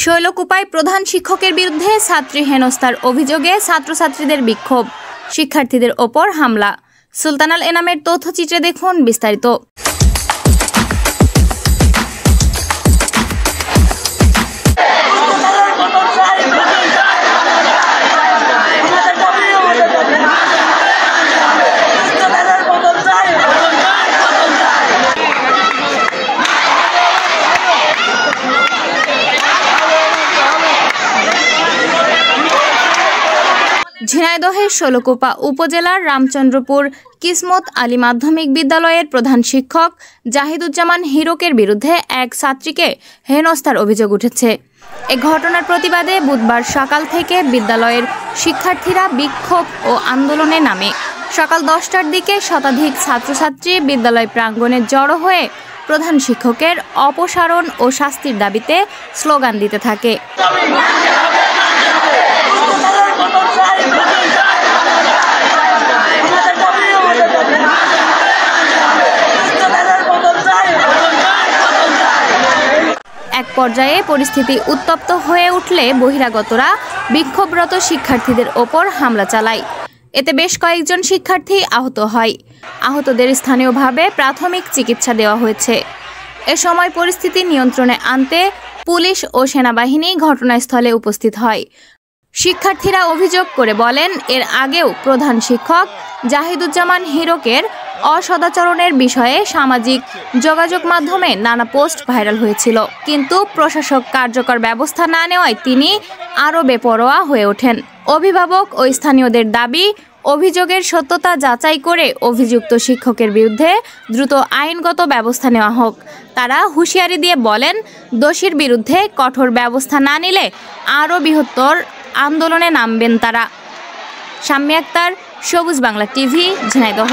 শৈলকুপায় প্রধান শিক্ষকের বিরুদ্ধে ছাত্রী হেনস্থার অভিযোগে ছাত্রছাত্রীদের বিক্ষোভ, শিক্ষার্থীদের ওপর হামলা। সুলতানাল এনামের তথ্যচিত্রে দেখুন বিস্তারিত। ঝিনাইদহের শৈলকুপা উপজেলার রামচন্দ্রপুর কিসমত আলী মাধ্যমিক বিদ্যালয়ের প্রধান শিক্ষক জাহিদুজ্জামান হিরকের বিরুদ্ধে এক ছাত্রীকে হেনস্থার অভিযোগ উঠেছে। এ ঘটনার প্রতিবাদে বুধবার সকাল থেকে বিদ্যালয়ের শিক্ষার্থীরা বিক্ষোভ ও আন্দোলনে নামে। সকাল 10টার দিকে শতাধিক ছাত্রছাত্রী বিদ্যালয় প্রাঙ্গণে জড়ো হয়ে প্রধান শিক্ষকের অপসারণ ও শাস্তির দাবিতে স্লোগান দিতে থাকে। এক পর্যায়ে পরিস্থিতি উত্তপ্ত হয়ে উঠলে বহিরাগতরা বিক্ষোভরত শিক্ষার্থীদের ওপর হামলা চালায়। এতে বেশ কয়েকজন শিক্ষার্থী আহত হয়। আহতদের স্থানীয়ভাবে প্রাথমিক চিকিৎসা দেওয়া হয়েছে। এ সময় পরিস্থিতি নিয়ন্ত্রণে আনতে পুলিশ ও সেনাবাহিনী ঘটনাস্থলে উপস্থিত হয়। শিক্ষার্থীরা অভিযোগ করে বলেন, এর আগেও প্রধান শিক্ষক জাহিদুজ্জামান হিরকের অসদাচরণের বিষয়ে সামাজিক যোগাযোগ মাধ্যমে নানা পোস্ট ভাইরাল হয়েছিল, কিন্তু প্রশাসক কার্যকর ব্যবস্থা না নেওয়ায় তিনি আরও বেপরোয়া হয়ে ওঠেন। অভিভাবক ও স্থানীয়দের দাবি, অভিযোগের সত্যতা যাচাই করে অভিযুক্ত শিক্ষকের বিরুদ্ধে দ্রুত আইনগত ব্যবস্থা নেওয়া হোক। তারা হুঁশিয়ারি দিয়ে বলেন, দোষীর বিরুদ্ধে কঠোর ব্যবস্থা না নিলে আরও বৃহত্তর আন্দোলনে নামবেন তারা। শাম্মী আক্তার, সবুজ বাংলা টিভি, ঝিনাইদহ।